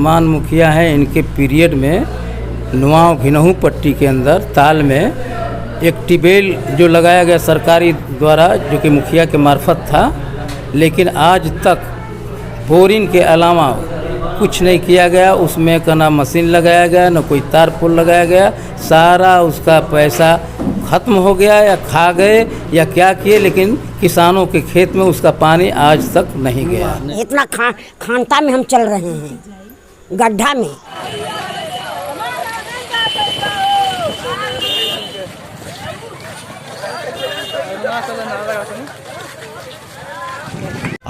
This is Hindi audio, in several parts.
वर्तमान मुखिया हैं, इनके पीरियड में नुआव घिनहू पट्टी के अंदर ताल में एक ट्यूबवेल जो लगाया गया सरकारी द्वारा, जो कि मुखिया के मार्फत था, लेकिन आज तक बोरिंग के अलावा कुछ नहीं किया गया। उसमें ना मशीन लगाया गया, न कोई तार पुल लगाया गया। सारा उसका पैसा ख़त्म हो गया या खा गए या क्या किए, लेकिन किसानों के खेत में उसका पानी आज तक नहीं गया। इतना खानता में हम चल रहे हैं, गड्ढा में।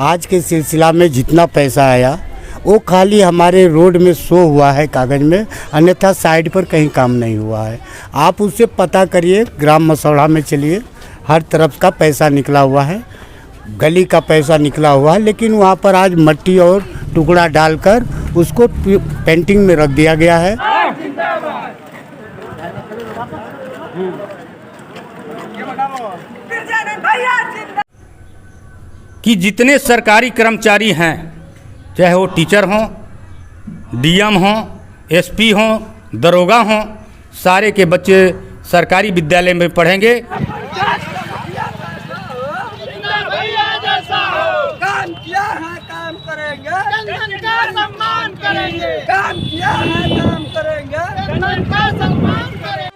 आज के सिलसिला में जितना पैसा आया वो खाली हमारे रोड में शो हुआ है कागज़ में, अन्यथा साइड पर कहीं काम नहीं हुआ है। आप उससे पता करिए, ग्राम मसौढ़ा में चलिए, हर तरफ का पैसा निकला हुआ है, गली का पैसा निकला हुआ है, लेकिन वहाँ पर आज मिट्टी और टुकड़ा डालकर उसको पेंटिंग में रख दिया गया है। कि जितने सरकारी कर्मचारी हैं, चाहे वो टीचर हों, डीएम हों, एसपी हों, दरोगा हों, सारे के बच्चे सरकारी विद्यालय में पढ़ेंगे। काम किया है काम करेंगे, जनगण का सम्मान करेंगे। काम किया है काम करेंगे, जनगण का सम्मान करेंगे।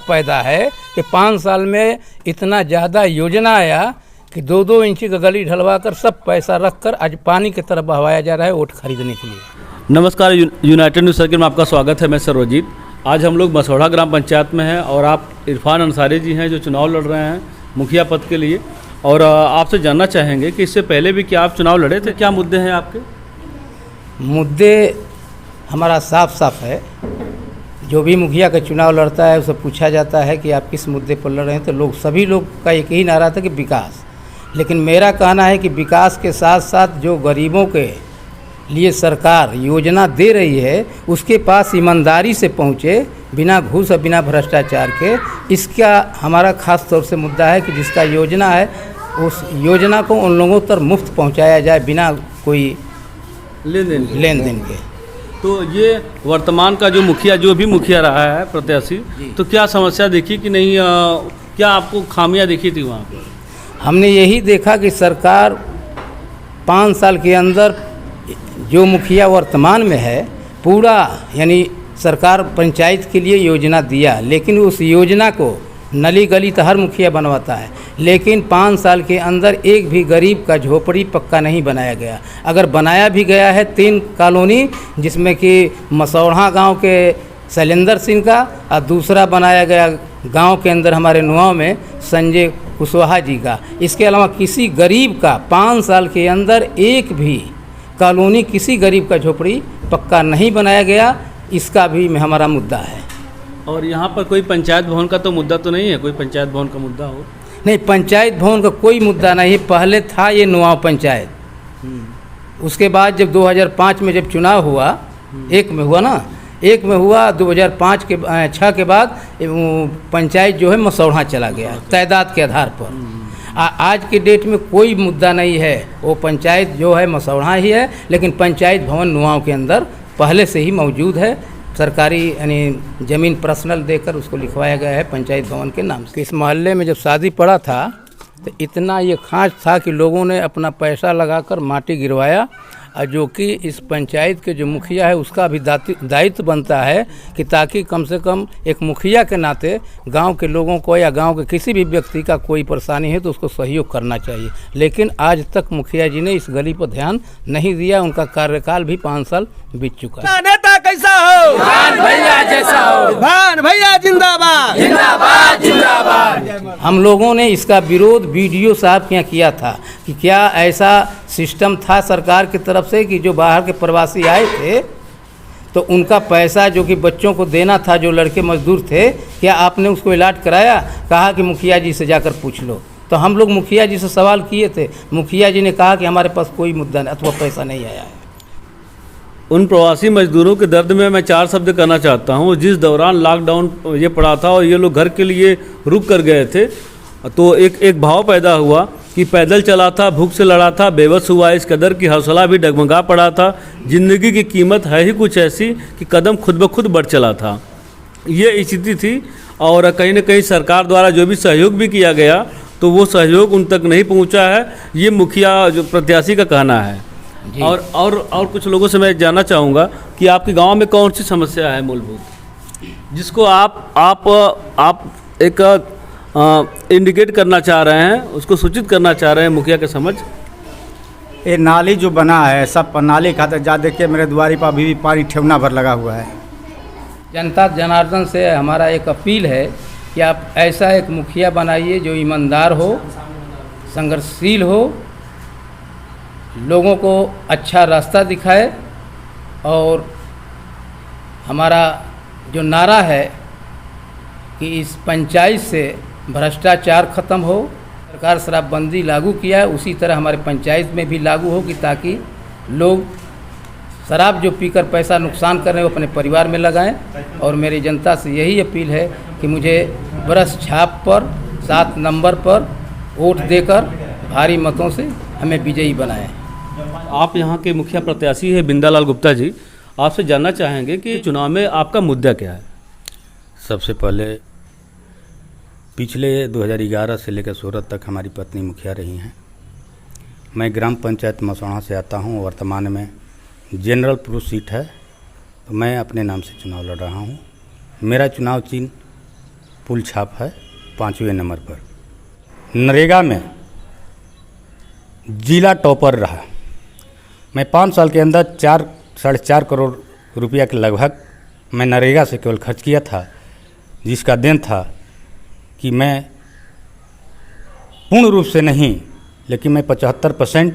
पैदा है कि 5 साल में इतना ज़्यादा योजना आया कि 2-2 इंची का गली ढलवा कर सब पैसा रख कर आज पानी की तरफ बहवाया जा रहा है वोट खरीदने के लिए। नमस्कार, यूनाइटेड न्यूज़ सर्किल में आपका स्वागत है। मैं सर्वजीत। आज हम लोग मसौढ़ा ग्राम पंचायत में हैं और आप इरफान अंसारी जी हैं जो चुनाव लड़ रहे हैं मुखिया पद के लिए, और आपसे जानना चाहेंगे कि इससे पहले भी क्या आप चुनाव लड़े थे? क्या मुद्दे हैं आपके? मुद्दे हमारा साफ साफ है। जो भी मुखिया का चुनाव लड़ता है उसे पूछा जाता है कि आप किस मुद्दे पर लड़ रहे हैं, तो सभी लोग का एक ही नारा था कि विकास। लेकिन मेरा कहना है कि विकास के साथ साथ जो गरीबों के लिए सरकार योजना दे रही है उसके पास ईमानदारी से पहुँचे, बिना घूस और बिना भ्रष्टाचार के। इसका हमारा ख़ास तौर से मुद्दा है कि जिसका योजना है उस योजना को उन लोगों तक मुफ्त पहुँचाया जाए बिना कोई लेन देन के। तो ये वर्तमान का जो मुखिया, जो भी मुखिया रहा है प्रत्याशी, तो क्या समस्या देखी कि नहीं? क्या आपको खामियां देखी थी वहाँ पर? हमने यही देखा कि सरकार 5 साल के अंदर जो मुखिया वर्तमान में है पूरा, यानी सरकार पंचायत के लिए योजना दिया, लेकिन उस योजना को नली गली तो हर मुखिया बनवाता है, लेकिन 5 साल के अंदर एक भी गरीब का झोपड़ी पक्का नहीं बनाया गया। अगर बनाया भी गया है 3 कॉलोनी, जिसमें कि मसौढ़ा गांव के शैलेंद्र सिंह का, और दूसरा बनाया गया गांव के अंदर हमारे नुआव में संजय कुशवाहा जी का। इसके अलावा किसी गरीब का 5 साल के अंदर एक भी कॉलोनी, किसी गरीब का झोपड़ी पक्का नहीं बनाया गया। इसका भी हमारा मुद्दा है। और यहाँ पर कोई पंचायत भवन का तो मुद्दा तो नहीं है? कोई पंचायत भवन का मुद्दा हो? नहीं, पंचायत भवन का कोई मुद्दा नहीं। पहले था ये नुआव पंचायत, उसके बाद जब 2005 में जब चुनाव हुआ, 1 में हुआ ना, 1 में हुआ, 2005 के 6 के बाद पंचायत जो है मसौढ़ा चला गया तादाद के आधार पर। आज के डेट में कोई मुद्दा नहीं है, वो पंचायत जो है मसौढ़ा ही है, लेकिन पंचायत भवन नुआव के अंदर पहले से ही मौजूद है। सरकारी यानी ज़मीन पर्सनल देकर उसको लिखवाया गया है पंचायत भवन के नाम से। इस मोहल्ले में जब शादी पड़ा था तो इतना ये खाँच था कि लोगों ने अपना पैसा लगाकर माटी गिरवाया, और जो कि इस पंचायत के जो मुखिया है उसका भी दायित्व बनता है कि ताकि कम से कम एक मुखिया के नाते गांव के लोगों को या गांव के किसी भी व्यक्ति का कोई परेशानी है तो उसको सहयोग करना चाहिए। लेकिन आज तक मुखिया जी ने इस गली पर ध्यान नहीं दिया। उनका कार्यकाल भी 5 साल बीत चुका है। नेता कैसा हो? भान भैया जैसा हो। भान भैया जिंदाबाद जिंदाबाद जिंदाबाद। हम लोगों ने इसका विरोध वीडियो साहब के यहाँ किया था कि क्या ऐसा सिस्टम था सरकार की तरफ से कि जो बाहर के प्रवासी आए थे तो उनका पैसा जो कि बच्चों को देना था, जो लड़के मजदूर थे, क्या आपने उसको इलाट कराया? कहा कि मुखिया जी से जाकर पूछ लो। तो हम लोग मुखिया जी से सवाल किए थे, मुखिया जी ने कहा कि हमारे पास कोई मुद्दा नहीं अथवा पैसा नहीं आया है। उन प्रवासी मजदूरों के दर्द में मैं 4 शब्द करना चाहता हूँ। जिस दौरान लॉकडाउन ये पड़ा था और ये लोग घर के लिए रुक कर गए थे, तो एक भाव पैदा हुआ कि पैदल चला था, भूख से लड़ा था, बेबस हुआ, इस कदर की हौसला भी डगमगा पड़ा था। ज़िंदगी की कीमत है ही कुछ ऐसी कि कदम खुद ब खुद बढ़ चला था। ये स्थिति थी और कहीं न कहीं सरकार द्वारा जो भी सहयोग भी किया गया तो वो सहयोग उन तक नहीं पहुंचा है, ये मुखिया जो प्रत्याशी का कहना है। और कुछ लोगों से मैं जानना चाहूँगा कि आपके गांव में कौन सी समस्या है मूलभूत जिसको आप एक इंडिकेट करना चाह रहे हैं, उसको सूचित करना चाह रहे हैं मुखिया के समझ? ये नाली जो बना है सब नाली खातर जा देखिए, मेरे द्वारी पर अभी भी पानी ठेवना भर लगा हुआ है। जनता जनार्दन से हमारा एक अपील है कि आप ऐसा एक मुखिया बनाइए जो ईमानदार हो, संघर्षशील हो, लोगों को अच्छा रास्ता दिखाए। और हमारा जो नारा है कि इस पंचायत से भ्रष्टाचार ख़त्म हो, सरकार शराबबंदी लागू किया है उसी तरह हमारे पंचायत में भी लागू हो कि ताकि लोग शराब जो पीकर पैसा नुकसान कर रहे हैं वो अपने परिवार में लगाएं। और मेरी जनता से यही अपील है कि मुझे बरस छाप पर 7 नंबर पर वोट देकर भारी मतों से हमें विजयी बनाएं। आप यहाँ के मुखिया प्रत्याशी है बिंदालाल गुप्ता जी, आपसे जानना चाहेंगे कि चुनाव में आपका मुद्दा क्या है? सबसे पहले पिछले 2011 से लेकर 16 तक हमारी पत्नी मुखिया रही हैं। मैं ग्राम पंचायत मसौढ़ा से आता हूं। वर्तमान में जनरल पुरुष सीट है तो मैं अपने नाम से चुनाव लड़ रहा हूं। मेरा चुनाव चिन्ह पुल छाप है 5वें नंबर पर। नरेगा में जिला टॉपर रहा। मैं 5 साल के अंदर 4-4.5 करोड़ रुपया के लगभग मैं नरेगा से केवल खर्च किया था, जिसका देन था कि मैं पूर्ण रूप से नहीं लेकिन मैं 75%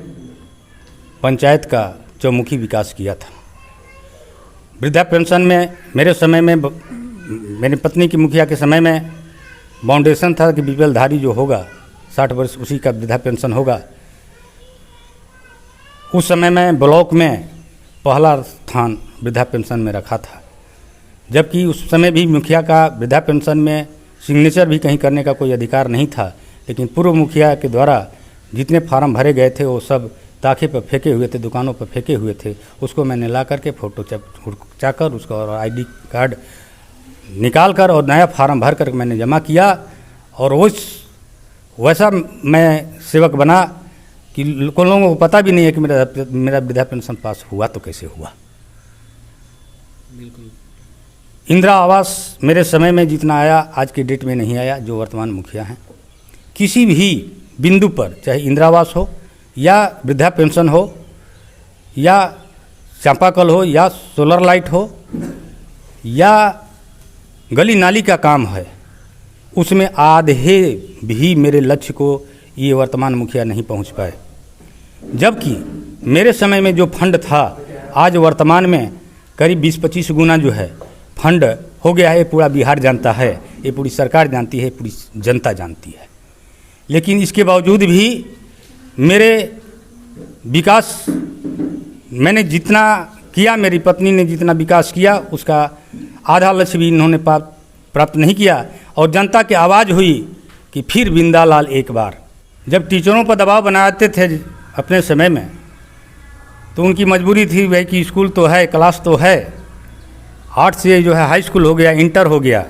पंचायत का चौमुखी विकास किया था। वृद्धा पेंशन में मेरे समय में, मेरी पत्नी की मुखिया के समय में बाउंडेशन था कि बीपीएल धारी जो होगा 60 वर्ष उसी का वृद्धा पेंशन होगा। उस समय में ब्लॉक में पहला स्थान वृद्धा पेंशन में रखा था, जबकि उस समय भी मुखिया का वृद्धा पेंशन में सिग्नेचर भी कहीं करने का कोई अधिकार नहीं था। लेकिन पूर्व मुखिया के द्वारा जितने फार्म भरे गए थे वो सब ताखे पर फेंके हुए थे, दुकानों पर फेंके हुए थे। उसको मैंने ला करके फ़ोटो चाकर उसका और आईडी कार्ड निकाल कर और नया फार्म भर कर मैंने जमा किया। और वैसा मैं सेवक बना कि लोगों को पता भी नहीं है कि मेरा वृद्धा पेंशन पास हुआ तो कैसे हुआ। बिल्कुल। इंदिरा आवास मेरे समय में जितना आया आज के डेट में नहीं आया। जो वर्तमान मुखिया हैं किसी भी बिंदु पर, चाहे इंदिरा आवास हो या वृद्धा पेंशन हो या चापाकल हो या सोलर लाइट हो या गली नाली का काम है, उसमें आधे भी मेरे लक्ष्य को ये वर्तमान मुखिया नहीं पहुंच पाए। जबकि मेरे समय में जो फंड था आज वर्तमान में करीब 20-25 गुना जो है फंड हो गया है। ये पूरा बिहार जानता है, ये पूरी सरकार जानती है, पूरी जनता जानती है। लेकिन इसके बावजूद भी मेरे विकास मैंने जितना किया, मेरी पत्नी ने जितना विकास किया उसका आधा लक्ष्य भी इन्होंने प्राप्त नहीं किया। और जनता की आवाज़ हुई कि फिर बिंदालाल एक बार। जब टीचरों पर दबाव बनाते थे अपने समय में तो उनकी मजबूरी थी भाई कि स्कूल तो है, क्लास तो है, 8 से जो है हाई स्कूल हो गया, इंटर हो गया,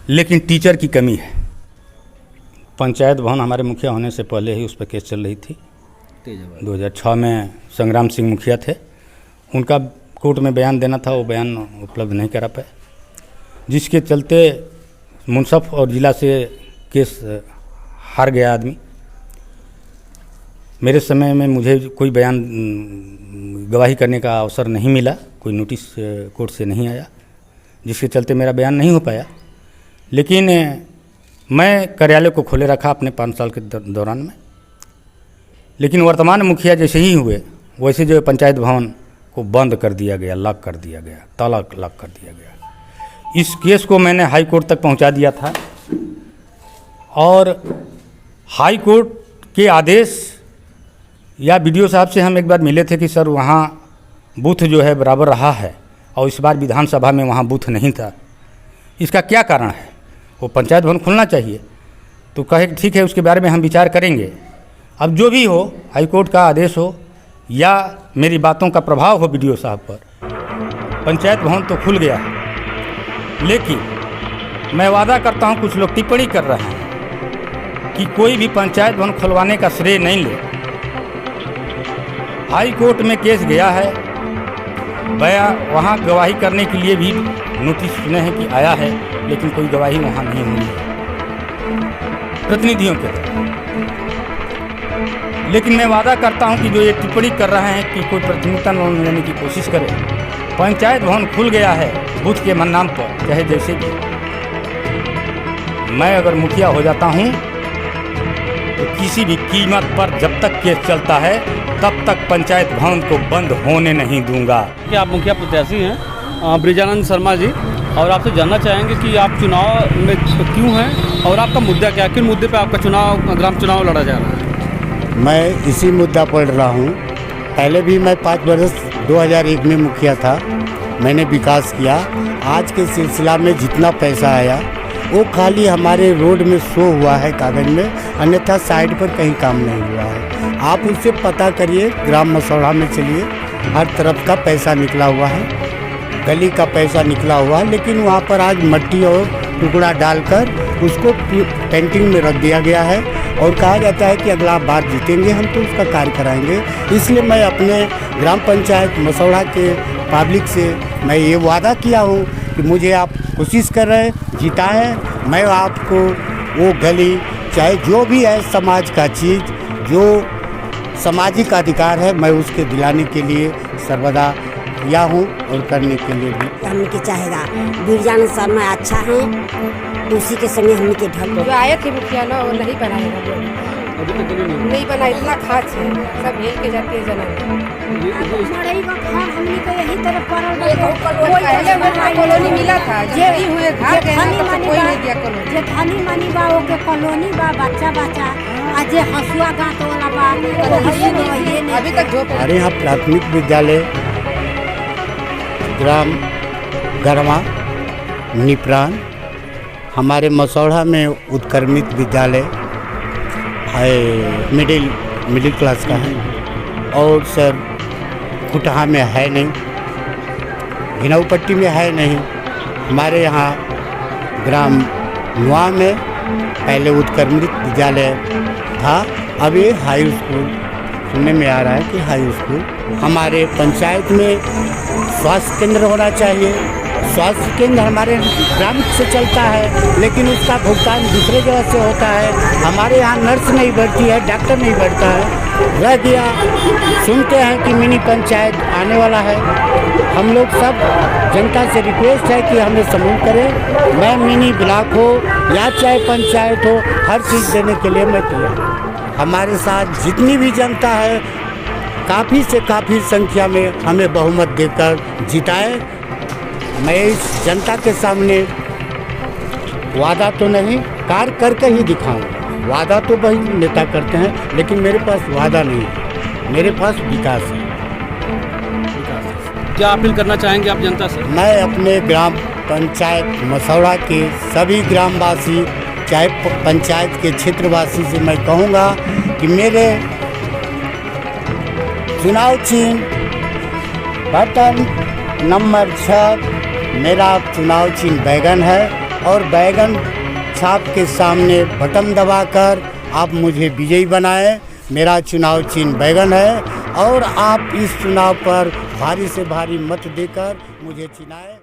लेकिन टीचर की कमी है। पंचायत भवन हमारे मुखिया होने से पहले ही उस पर केस चल रही थी। 2006 में संग्राम सिंह मुखिया थे, उनका कोर्ट में बयान देना था, वो बयान उपलब्ध नहीं करा पाए, जिसके चलते मुंसफ और जिला से केस हार गया आदमी। मेरे समय में मुझे कोई बयान गवाही करने का अवसर नहीं मिला, कोई नोटिस कोर्ट से नहीं आया, जिसके चलते मेरा बयान नहीं हो पाया। लेकिन मैं कार्यालय को खोले रखा अपने 5 साल के दौरान में। लेकिन वर्तमान मुखिया जैसे ही हुए वैसे जो पंचायत भवन को बंद कर दिया गया, लॉक कर दिया गया, ताला लॉक कर दिया गया। इस केस को मैंने हाई कोर्ट तक पहुंचा दिया था और हाई कोर्ट के आदेश या बीडीओ साहब से हम एक बार मिले थे कि सर वहाँ बूथ जो है बराबर रहा है और इस बार विधानसभा में वहाँ बूथ नहीं था। इसका क्या कारण है? वो पंचायत भवन खुलना चाहिए। तो कहे ठीक है, उसके बारे में हम विचार करेंगे। अब जो भी हो, हाईकोर्ट का आदेश हो या मेरी बातों का प्रभाव हो बीडीओ साहब पर, पंचायत भवन तो खुल गया है। लेकिन मैं वादा करता हूँ, कुछ लोग टिप्पणी कर रहे हैं कि कोई भी पंचायत भवन खुलवाने का श्रेय नहीं ले। हाई कोर्ट में केस गया है, वहाँ गवाही करने के लिए भी नोटिस सुने हैं कि आया है, लेकिन कोई गवाही वहाँ नहीं हुई है प्रतिनिधियों के। लेकिन मैं वादा करता हूँ कि जो ये टिप्पणी कर रहे हैं कि कोई प्राथमिकता न लेने की कोशिश करे, पंचायत भवन खुल गया है बूथ के नाम पर, चाहे जैसे भी। मैं अगर मुखिया हो जाता हूँ तो किसी भी कीमत पर जब तक केस चलता है तब तक पंचायत भवन को बंद होने नहीं दूंगा। कि आप मुखिया प्रत्याशी हैं ब्रिजानंद शर्मा जी, और आपसे जानना चाहेंगे कि आप चुनाव में क्यों हैं और आपका मुद्दा क्या है, किन मुद्दे पे आपका चुनाव ग्राम चुनाव लड़ा जा रहा है? मैं इसी मुद्दा पर रहा हूँ। पहले भी मैं 5 वर्ष 2001 में मुखिया था, मैंने विकास किया। आज के सिलसिला में जितना पैसा आया वो खाली हमारे रोड में शो हुआ है कागज़ में, अन्यथा साइड पर कहीं काम नहीं हुआ है। आप उससे पता करिए, ग्राम मसौढ़ा में चलिए, हर तरफ का पैसा निकला हुआ है, गली का पैसा निकला हुआ है, लेकिन वहाँ पर आज मट्टी और टुकड़ा डालकर उसको पेंटिंग में रख दिया गया है और कहा जाता है कि अगला बार जीतेंगे हम तो उसका कार्य कराएंगे। इसलिए मैं अपने ग्राम पंचायत मसौढ़ा के पब्लिक से मैं ये वादा किया हूँ कि मुझे आप कोशिश कर रहे हैं, जिताएं, मैं आपको वो गली चाहे जो भी है समाज का चीज़, जो सामाजिक अधिकार है, मैं उसके दिलाने के लिए सर्वदा किया हूँ और करने के लिए भी। हमके चाहेगा ब्रिजानंद शर्मा अच्छा है, उसी के संगे हमके ढल जो आए थे मुखिया ना वो नहीं बनाएगा, नहीं बना, इतना खास है, सब भेज के जाती है जना। कॉलोनी मिला था, जे भी हुए घर के कोई नहीं दिया कॉलोनी। जे धनी मनी बा ओके कॉलोनी बा, बच्चा बच्चा आ जे हसुआ गांठ वाला बा अभी तक जो हमारे यहाँ प्राथमिक विद्यालय ग्राम गरमा निप्रान, हमारे मसौढ़ा में उत्क्रमित विद्यालय है, मिडिल क्लास का है, और सर कुटहा में है नहीं, घिनौपट्टी में है नहीं। हमारे यहाँ ग्राम नुआ में पहले उत्क्रमित विद्यालय था, अब ये हाई स्कूल सुनने में आ रहा है कि हाई स्कूल। हमारे पंचायत में स्वास्थ्य केंद्र होना चाहिए। स्वास्थ्य केंद्र हमारे ग्राम से चलता है, लेकिन उसका भुगतान दूसरे जगह से होता है। हमारे यहाँ नर्स नहीं बढ़ती है, डॉक्टर नहीं बढ़ता है, रह गया। सुनते हैं कि मिनी पंचायत आने वाला है। हम लोग सब जनता से रिक्वेस्ट है कि हमें समूह करें। मैं मिनी ब्लॉक हो या चाहे पंचायत हो, हर चीज़ देने के लिए मैं तैयार हूँ। हमारे साथ जितनी भी जनता है, काफ़ी से काफ़ी संख्या में हमें बहुमत देकर जिताए। मैं इस जनता के सामने वादा तो नहीं, कार्य करके ही दिखाऊं। वादा तो वही नेता करते हैं, लेकिन मेरे पास वादा नहीं है, मेरे पास विकास है। क्या अपील करना चाहेंगे आप जनता से? मैं अपने ग्राम पंचायत मसौढ़ा के सभी ग्रामवासी, चाहे पंचायत के क्षेत्रवासी से मैं कहूँगा कि मेरे चुनाव चिन्ह बटन नंबर 6, मेरा चुनाव चिन्ह बैगन है, और बैगन छाप के सामने बटन दबाकर आप मुझे विजयी बनाएं। मेरा चुनाव चिन्ह बैगन है और आप इस चुनाव पर भारी से भारी मत देकर मुझे चुनाएं।